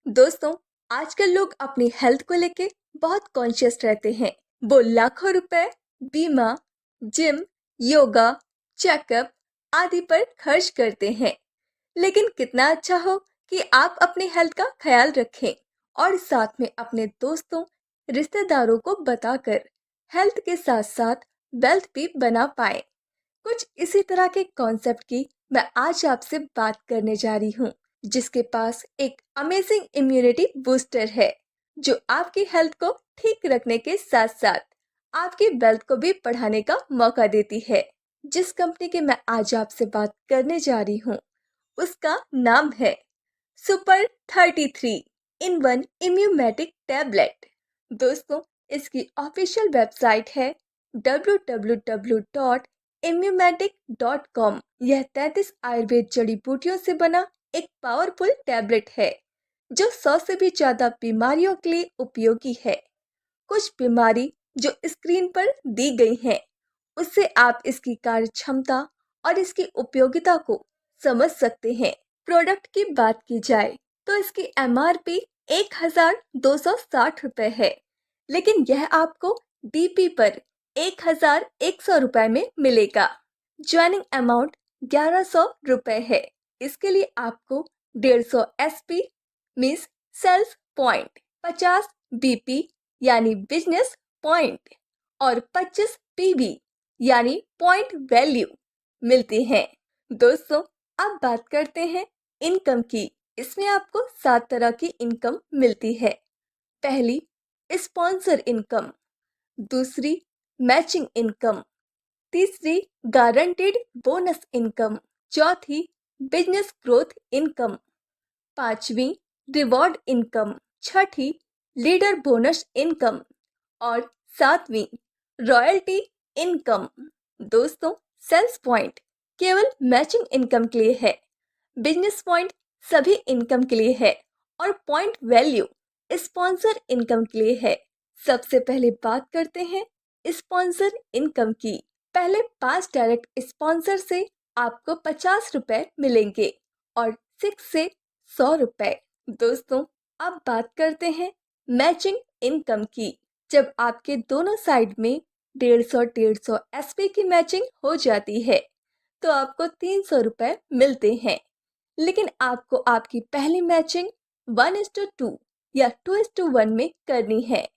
दोस्तों, आजकल लोग अपनी हेल्थ को लेके बहुत कॉन्शियस रहते हैं। वो लाखों रुपए बीमा, जिम, योगा, चेकअप आदि पर खर्च करते हैं। लेकिन कितना अच्छा हो कि आप अपनी हेल्थ का ख्याल रखें और साथ में अपने दोस्तों, रिश्तेदारों को बताकर हेल्थ के साथ साथ वेल्थ भी बना पाए। कुछ इसी तरह के कॉन्सेप्ट की मैं आज आपसे बात करने जा रही हूँ, जिसके पास एक अमेजिंग इम्यूनिटी बूस्टर है, जो आपकी हेल्थ को ठीक रखने के साथ साथ आपकी वेल्थ को भी बढ़ाने का मौका देती है। जिस कंपनी की मैं आज आपसे बात करने जा रही हूँ, उसका नाम है सुपर 33 इन वन इम्यूमेटिक टैबलेट। दोस्तों, इसकी ऑफिशियल वेबसाइट है www.immumatic.com। यह 33 आयुर्वेद जड़ी बूटियों से बना एक पावरफुल टैबलेट है, जो 100 से भी ज्यादा बीमारियों के लिए उपयोगी है। कुछ बीमारी जो स्क्रीन पर दी गई हैं, उससे आप इसकी कार्य क्षमता और इसकी उपयोगिता को समझ सकते हैं। प्रोडक्ट की बात की जाए तो इसकी MRP 1260 रुपए है, लेकिन यह आपको DP पर 1100 रुपए में मिलेगा। ज्वाइनिंग अमाउंट 1100 रुपए है। इसके लिए आपको 150 SP means sales point, 50 BP यानी बिजनेस पॉइंट और 25 PV यानी पॉइंट वैल्यू मिलती हैं। दोस्तों, अब बात करते हैं इनकम की। इसमें आपको 7 तरह की इनकम मिलती है। पहली, स्पॉन्सर इनकम। दूसरी, मैचिंग इनकम। तीसरी, गारंटीड बोनस इनकम। चौथी, बिजनेस ग्रोथ इनकम। पांचवी, रिवॉर्ड इनकम। छठी, लीडर बोनस इनकम और सातवीं, रॉयल्टी इनकम। दोस्तों, सेल्स पॉइंट केवल मैचिंग इनकम के लिए है, बिजनेस पॉइंट सभी इनकम के लिए है और पॉइंट वैल्यू स्पॉन्सर इनकम के लिए है। सबसे पहले बात करते हैं स्पॉन्सर इनकम की। पहले 5 डायरेक्ट स्पॉन्सर से आपको 50 रुपए मिलेंगे और 6 से 100 रुपए। दोस्तों, अब बात करते हैं मैचिंग इनकम की। जब आपके दोनों साइड में 150-150 SP की मैचिंग हो जाती है, तो आपको 300 रुपए मिलते हैं। लेकिन आपको आपकी पहली मैचिंग 1:2 या 2:1 में करनी है।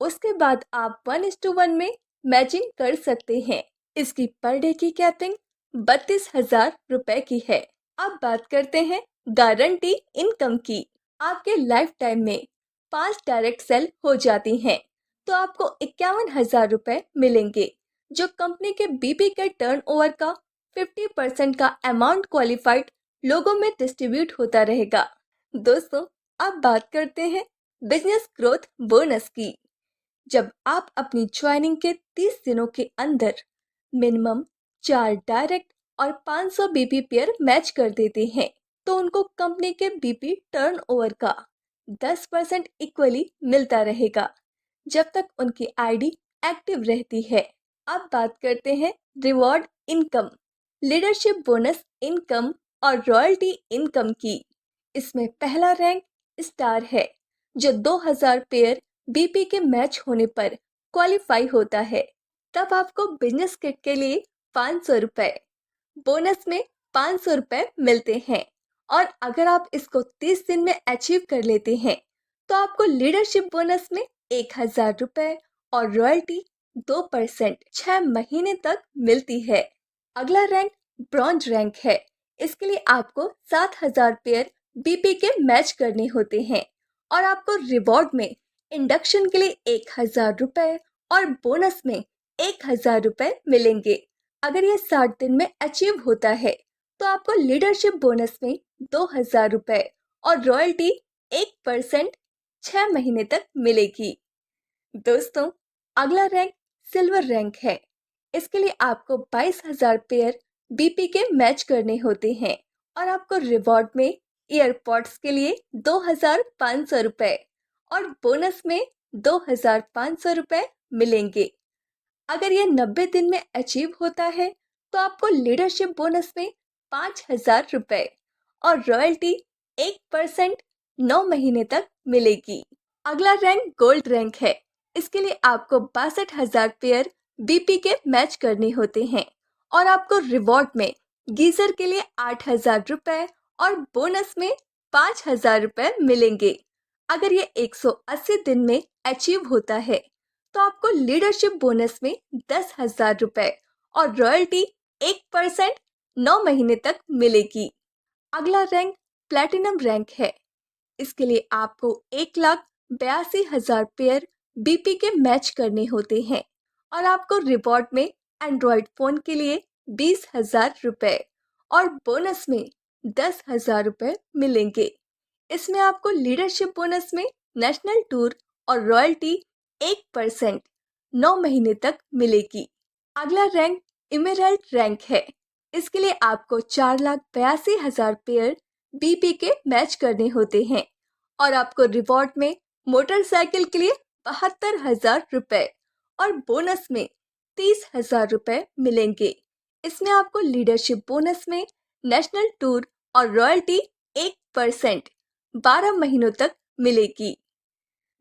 उसके बाद आप 1:1 में मैचिंग कर सकते हैं। इसकी पर डे की कैपिंग 32,000 रुपए की है। अब बात करते हैं गारंटी इनकम की। आपके लाइफ टाइम में 5 डायरेक्ट सेल हो जाती हैं, तो आपको 51,000 रुपए मिलेंगे, जो कंपनी के BP के टर्नओवर का 50% का अमाउंट क्वालिफाइड लोगों में डिस्ट्रीब्यूट होता रहेगा। दोस्तों, अब बात करते हैं बिजनेस ग्रोथ बोनस की। जब आप अपनी ज्वाइनिंग के 30 दिनों के अंदर मिनिमम 4 डायरेक्ट और 500 BP पेयर मैच कर देते हैं, तो उनको कंपनी के BP टर्नओवर का 10% इक्वली मिलता रहेगा, जब तक उनकी ID एक्टिव रहती है। अब बात करते हैं reward income, leadership bonus income और रॉयल्टी इनकम की। इसमें पहला रैंक स्टार है, जो 2000 पेयर BP के मैच होने पर क्वालिफाई होता है। तब आपको बिजनेस किट के लिए 500 रुपए, बोनस में 500 रुपए मिलते हैं और अगर आप इसको 30 दिन में अचीव कर लेते हैं, तो आपको लीडरशिप बोनस में 1000 रुपए और रॉयल्टी 2% 6 महीने तक मिलती है। अगला रैंक ब्रॉन्ज रैंक है। इसके लिए आपको 7000 पेयर BP के मैच करने होते हैं और आपको रिवॉर्ड में इंडक्शन के लिए 1000 रुपए और बोनस में 1000 रुपए मिलेंगे। अगर ये 60 दिन में अचीव होता है, तो आपको लीडरशिप बोनस में 2000 रुपए और रॉयल्टी 1% 6 महीने तक मिलेगी। दोस्तों, अगला रैंक सिल्वर रैंक है। इसके लिए आपको 22,000 पेयर BP के मैच करने होते हैं और आपको रिवॉर्ड में ईयरपॉड्स के लिए 2,500 रुपए और बोनस में 2,500 रुपए मिलेंगे। अगर ये 90 दिन में अचीव होता है, तो आपको लीडरशिप बोनस में 5,000 रुपए और रॉयल्टी 1% 9 महीने तक मिलेगी। अगला रैंक गोल्ड रैंक है। इसके लिए आपको 62,000 पेयर बीपी के मैच करने होते हैं और आपको रिवॉर्ड में गीजर के लिए 8,000 रुपए और बोनस में 5,000 रुपए मिलेंगे। अगर ये 180 दिन में अचीव होता है तो आपको लीडरशिप बोनस में 10,000 रुपए और रॉयल्टी 1% 9 महीने तक मिलेगी। अगला रैंक प्लैटिनम रैंक है। इसके लिए आपको 1,82,000 पेयर बीपी के मैच करने होते हैं और आपको रिवॉर्ड में एंड्रॉइड फोन के लिए 20,000 रुपए और बोनस में 10,000 रुपए मिलेंगे। इसमें आपको लीडरशिप बोनस में नेशनल टूर और रॉयल्टी 1% 9 महीने तक मिलेगी। अगला रैंक इमेरल्ड रैंक है। इसके लिए आपको 4,82,000 पेयर बीपी के मैच करने होते हैं और आपको रिवॉर्ड में मोटरसाइकिल के लिए 72,000 रुपए और बोनस में 30,000 रुपए मिलेंगे। इसमें आपको लीडरशिप बोनस में नेशनल टूर और रॉयल्टी 1% 12 महीनों तक मिलेगी।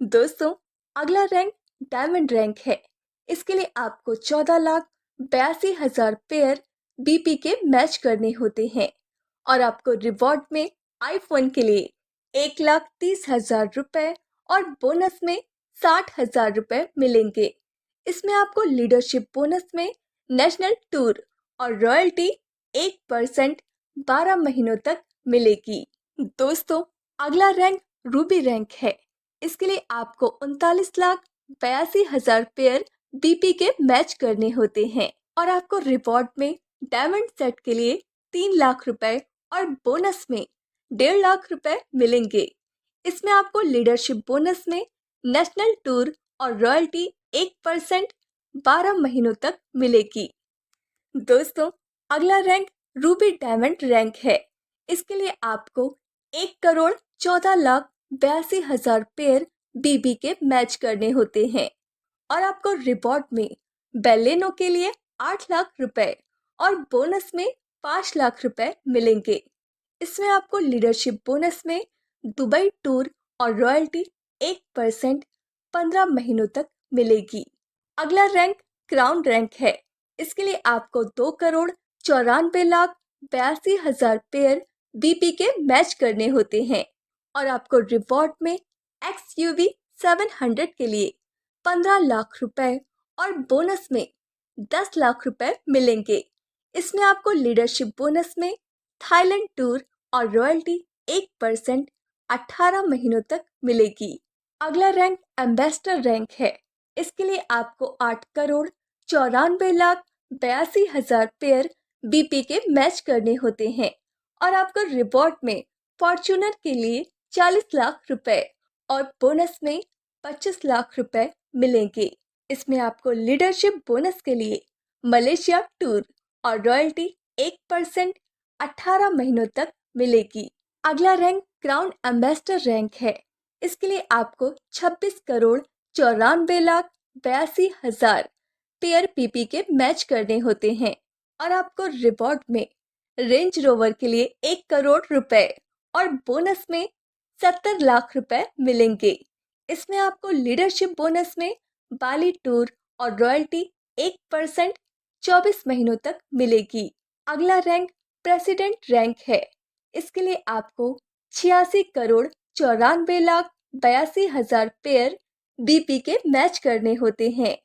दोस्तों, अगला रैंक डायमंड रैंक है। इसके लिए आपको 14,82,000 पेयर बीपी के मैच करने होते हैं और आपको रिवॉर्ड में आईफोन के लिए 1,30,000 रुपए और बोनस में 60,000 रुपए मिलेंगे। इसमें आपको लीडरशिप बोनस में नेशनल टूर और रॉयल्टी 1% 12 महीनों तक मिलेगी। दोस्तों, अगला रैंक रूबी रैंक है। इसके लिए आपको 39,82,000 पेयर बीपी के मैच करने होते हैं और आपको रिवॉर्ड में डायमंड सेट के लिए 3 लाख रुपए और बोनस में 1.5 लाख रुपए मिलेंगे। इसमें आपको लीडरशिप बोनस में नेशनल टूर और रॉयल्टी 1% 12 महीनों तक मिलेगी। दोस्तों, अगला रैंक रूबी डायमंड रैंक है। इसके लिए आपको 1,14,82,000 पेयर बीबी के मैच करने होते हैं और आपको रिवॉर्ड में बेलेनो के लिए 8 लाख रुपए और बोनस में 5 लाख रुपए मिलेंगे। इसमें आपको लीडरशिप बोनस में दुबई टूर और रॉयल्टी 1% 15 महीनों तक मिलेगी। अगला रैंक क्राउन रैंक है। इसके लिए आपको 2,94,82,000 पेयर बीपी के मैच करने होते हैं और आपको रिवॉर्ड में XUV 700 के लिए 15 लाख रुपए और बोनस में 10 लाख रुपए मिलेंगे। इसमें आपको लीडरशिप बोनस में थाईलैंड टूर और रॉयल्टी 1% 18 महीनों तक मिलेगी। अगला रैंक एम्बेसडर रैंक है। इसके लिए आपको 8,94,82,000 पेयर बीपी के मैच करने होते हैं और आपको रिवॉर्ड में फॉर्च्यूनर के लिए 40 लाख रुपए और बोनस में 25 लाख रुपए मिलेंगे। इसमें आपको लीडरशिप बोनस के लिए मलेशिया टूर और रॉयल्टी 1% 18 महीनों तक मिलेगी। अगला रैंक क्राउन एम्बेसडर रैंक है। इसके लिए आपको 26,94,82,000 पेयर पीपी के मैच करने होते हैं और आपको रिवॉर्ड में रेंज रोवर के लिए 1 करोड़ रुपए और बोनस में 70 लाख रुपए मिलेंगे। इसमें आपको लीडरशिप बोनस में बाली टूर और रॉयल्टी 1% 24 महीनों तक मिलेगी। अगला रैंक प्रेसिडेंट रैंक है। इसके लिए आपको 86,94,82,000 पेयर बीपी के मैच करने होते हैं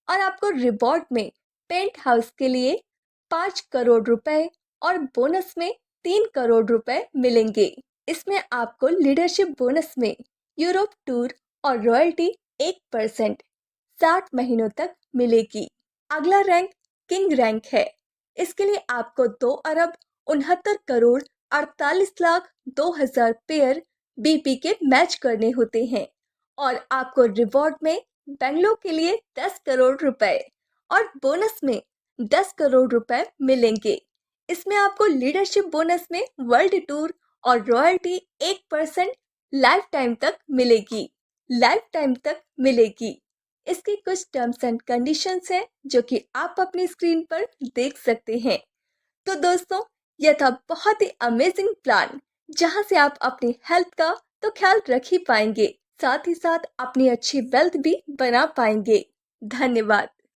और आपको रिवॉर्ड में पेंट हाउस के लिए 5 करोड़ रुपए और बोनस में 3 करोड़ रुपए मिलेंगे। इसमें आपको लीडरशिप बोनस में यूरोप टूर और रॉयल्टी 1% 60 महीनों तक मिलेगी। अगला रैंक किंग रैंक है। इसके लिए आपको 2,69,48,02,000 पेयर बीपी के मैच करने होते हैं और आपको रिवॉर्ड में बेंगलोर के लिए 10 करोड़ रुपए और बोनस में 10 करोड़ रुपए मिलेंगे। इसमें आपको लीडरशिप बोनस में वर्ल्ड टूर और रॉयल्टी 1% लाइफ टाइम तक मिलेगी। इसकी कुछ टर्म्स एंड कंडीशंस हैं जो कि आप अपनी स्क्रीन पर देख सकते हैं। तो दोस्तों, यह था बहुत ही अमेजिंग प्लान जहां से आप अपनी हेल्थ का तो ख्याल रख ही पाएंगे, साथ ही साथ अपनी अच्छी वेल्थ भी बना पाएंगे। धन्यवाद।